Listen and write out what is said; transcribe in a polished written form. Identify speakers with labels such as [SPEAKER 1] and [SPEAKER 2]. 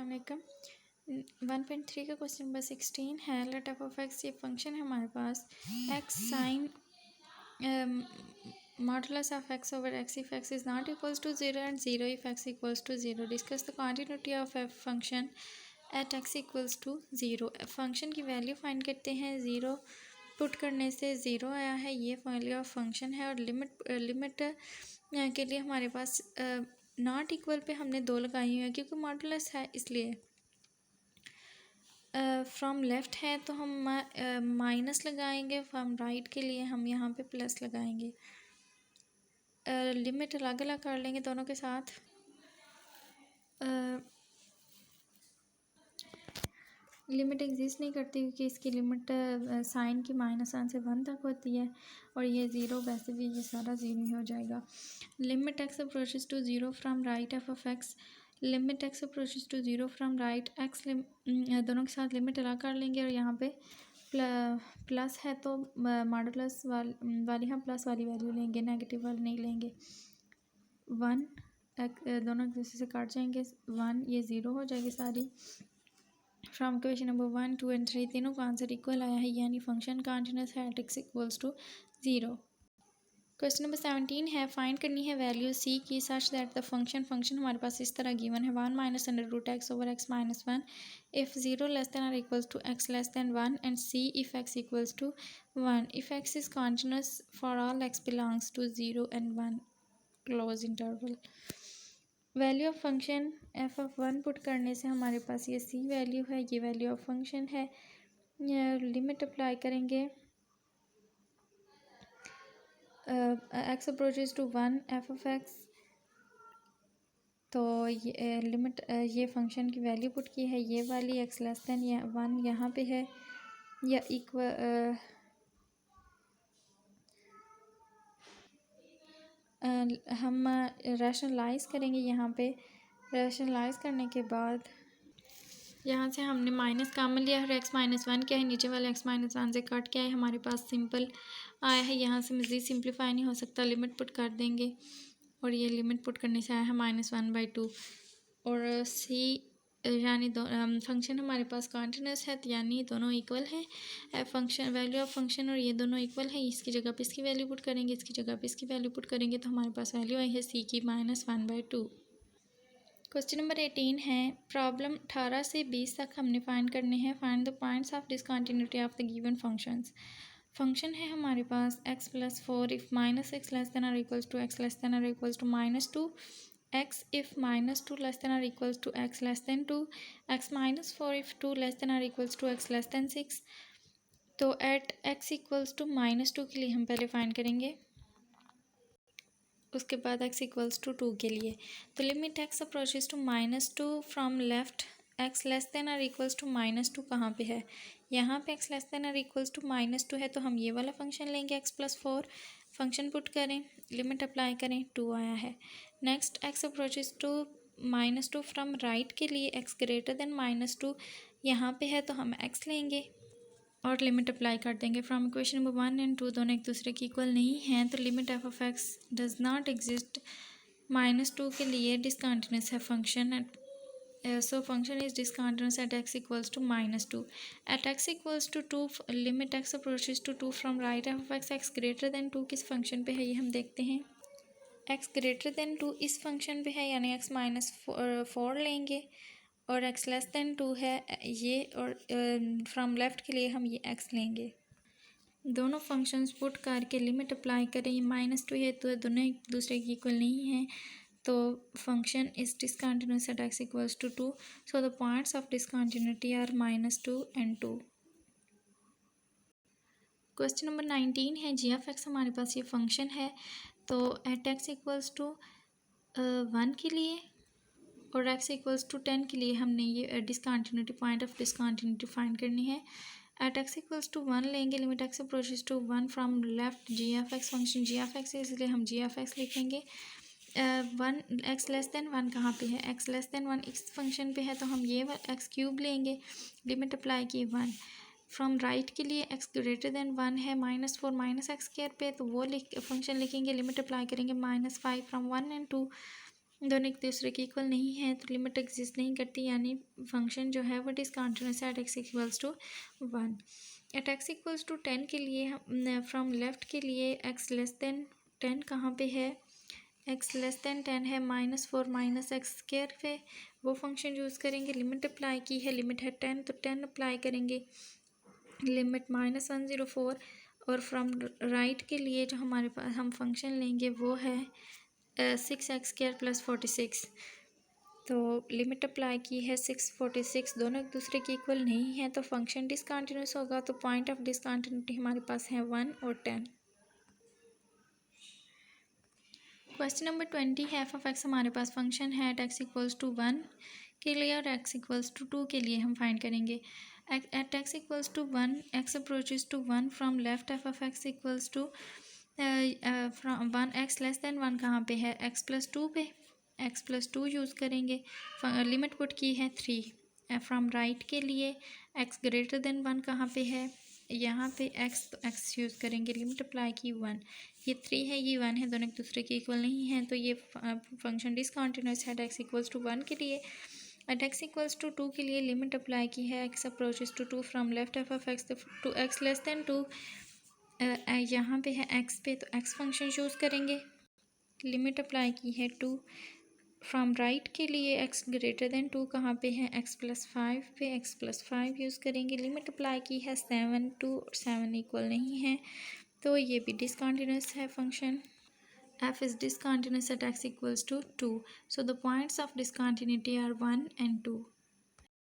[SPEAKER 1] अस्सलाम वालेकुम। 1.3 का क्वेश्चन नंबर 16 है। लेट एफ ऑफ एक्स ये फंक्शन है हमारे पास x sine modulus of x over x if x is not equals to zero and zero if x equals to zero. Discuss the quantity of f function at x equals to zero. Function की value find करते हैं। Zero put करने से zero आया है, ये value of function है। और लिमिट के लिए हमारे पास नॉट इक्वल पे हमने दो लगाई हुई है क्योंकि मॉडुलस है इसलिए। फ्रॉम लेफ़्ट है तो हम माइनस लगाएंगे, फ्रॉम राइट के लिए हम यहाँ पे प्लस लगाएंगे। लिमिट अलग अलग कर लेंगे दोनों के साथ। लिमिट एग्जिस्ट नहीं करती क्योंकि इसकी लिमिट साइन की -1 से 1 तक होती है और ये ज़ीरो, वैसे भी ये सारा ज़ीरो ही हो जाएगा। Limit x approaches to zero from right f of x. Limit x approaches to zero from right x, दोनों के साथ लिमिट अलग कर लेंगे और यहाँ पे प्लस है तो मॉडुलस वाली हम प्लस वाली वैल्यू लेंगे, नेगेटिव वाली नहीं लेंगे। 1 दोनों एक दूसरे से काट जाएंगे, 1 ये ज़ीरो हो जाएगी सारी। फ्रॉम क्वेश्चन नंबर 1, 2 एंड 3 तीनों का आंसर इक्वल आया है, यानी फंक्शन कॉन्टिन्यूअस है at x equals to zero. Question number 17 है। फाइंड करनी है वैल्यू सी की सच दैट द फंक्शन हमारे पास इस तरह गिवन है 1 minus under root x over x minus 1 if zero less than और equals to x less than 1 and c if x equals to 1 if x is continuous for all x belongs to 0 and 1 close interval. Value of function f of 1 put करने से हमारे पास ये c value है, ये value of function है। Limit apply करेंगे x approaches to 1 F of x, तो ये लिमिट ये फंक्शन की वैल्यू पुट की है, ये वाली एक्स लेस दैन या 1 यहाँ पे है या इक्वल। हम रैशनलाइज़ करेंगे यहाँ पे। रैशनलाइज़ करने के बाद यहाँ से हमने माइनस कॉमन लिया है, एक्स माइनस 1 क्या है, नीचे वाले एक्स माइनस 1 से कट क्या है, हमारे पास सिंपल आया है। यहाँ से मज़ीद सिंप्लीफाई नहीं हो सकता, लिमिट पुट कर देंगे और ये लिमिट पुट करने से आया है -1/2। और सी यानी फंक्शन हमारे पास कॉन्टिन्यूअस है, तो यानी दोनों इक्वल है। फंक्शन वैल्यू ऑफ फंक्शन और ये दोनों इक्वल है। इसकी जगह पे इसकी वैल्यू पुट करेंगे, इसकी जगह पे इसकी वैल्यू पुट करेंगे, तो हमारे पास वैल्यू आई है सी की -1/2। क्वेश्चन नंबर 18 है। प्रॉब्लम 18 से 20 तक हमने फाइंड करने हैं। Find the points of discontinuity of the given functions. Function है हमारे पास x + 4 if -x less than और equals to x less than और equals to -2, x if -2 less than और equals to x less than 2, x - 4 if 2 less than और equals to x less than 6। तो eight x equals to -2 के लिए हम पहले find करेंगे, उसके बाद x इक्वल्स टू 2 के लिए। तो limit x approaches to -2 from left x less than और इक्वल्स टू -2 कहाँ पे है, यहाँ पे x लेस दैन और इक्वल्स टू -2 है, तो हम ये वाला फंक्शन लेंगे x + 4। फंक्शन पुट करें, लिमिट अप्लाई करें, 2 आया है। Next x approaches to -2 from right के लिए x ग्रेटर दैन -2 यहाँ पे है, तो हम x लेंगे और लिमिट अप्लाई कर देंगे। फ्रॉम इक्वेशन नंबर 1 एंड 2 दोनों एक दूसरे की इक्वल नहीं हैं, तो limit f of x does not exist. -2 के लिए डिसकंटिन्यूस है function, so function is discontinuous at x equals to -2। At x equals to 2 limit x approaches to 2 from right f of x greater than 2 किस function पे है ये हम देखते हैं। x ग्रेटर दैन 2 इस फंक्शन पे है, यानी x -4 लेंगे और x लेस दैन 2 है ये, और फ्रॉम लेफ़्ट के लिए हम ये x लेंगे। दोनों फंक्शंस पुट करके लिमिट अप्लाई करें, ये -2 है तो दोनों एक दूसरे की इक्वल नहीं हैं, तो function is discontinuous at x equals to 2। So the points of discontinuity are -2 and 2। Question number 19 है। जी ऑफ एक्स हमारे पास ये फंक्शन है, तो एट x इक्वल्स टू 1 के लिए और x इक्वल्स टू 10 के लिए हमने ये discontinuity, point of discontinuity find करनी है। एट x इक्वल्स टू 1 लेंगे, limit x approaches to 1 from left g of x, function g of x है इसलिए हम जी ऑफ एक्स लिखेंगे। 1 x लेस दैन 1 कहाँ पे है, x लेस दैन 1 इस फंक्शन पे है, तो हम ये x³ लेंगे, लिमिट अप्लाई की 1। फ्रॉम राइट के लिए x ग्रेटर दैन 1 है, -4 -x² पे, तो वो फंक्शन लिखेंगे, लिमिट अप्लाई करेंगे -5 फ्रॉम 1 एंड 2। दोनों एक दूसरे के इक्वल नहीं है तो लिमिट एग्जिस्ट नहीं करती, यानी फंक्शन जो है वो डिसकंटिन्यूअस है at x equals to 1। At x equals to 10 के लिए हम फ्रॉम लेफ्ट के लिए एक्स लेस देन 10 कहाँ पे है, एक्स लेस देन 10 है -4 माइनस एक्स स्क्वायर पे वो फंक्शन यूज़ करेंगे। लिमिट अप्लाई की है, लिमिट है 10 तो 10 अप्लाई करेंगे, लिमिट -104। और फ्रॉम राइट के लिए जो हमारे पास हम फंक्शन लेंगे वो है 6x² + 46। तो लिमिट अप्लाई की है 646, दोनों एक दूसरे के इक्वल नहीं है तो फंक्शन डिसकंटिन्यूअस होगा। तो पॉइंट ऑफ डिसकंटिन्यूटी हमारे पास है 1 और 10। क्वेश्चन नंबर 20 है एफ ऑफ एक्स हमारे पास फंक्शन है एट एक्स इक्वल्स टू 1 के लिए और एक्स इक्वल्स टू 2 के लिए हम फाइंड करेंगे। At x equals to 1 x approaches to 1 from left, f of x equals to from 1 x less than 1 कहाँ पे है, x+2 पे, x+2 यूज़ करेंगे। लिमिट पुट की है 3। फ्रॉम राइट के लिए x ग्रेटर देन 1 कहाँ पे है, यहाँ पे x, तो x यूज़ करेंगे, लिमिट अप्लाई की 1। ये 3 है, ये 1 है, दोनों एक दूसरे के इक्वल नहीं है तो ये फंक्शन डिसकंटिन्यूअस है एट एक्स इक्वल्स टू 1 के लिए। एट एक्स इक्वल्स टू 2 के लिए लिमिट अप्लाई की है x approaches to 2 from left, f of x to x less than 2, यहाँ पे है x पे तो x फंक्शन यूज़ करेंगे, लिमिट अप्लाई की है 2। फ्रॉम राइट के लिए x ग्रेटर देन 2 कहाँ पे है, x+5 पे, x+5 यूज़ करेंगे, लिमिट अप्लाई की है 7। 2 और 7 इक्वल नहीं है तो ये भी डिसकंटिन्यूअस है function. f is discontinuous at x equals to 2, so the points of discontinuity are 1 and 2.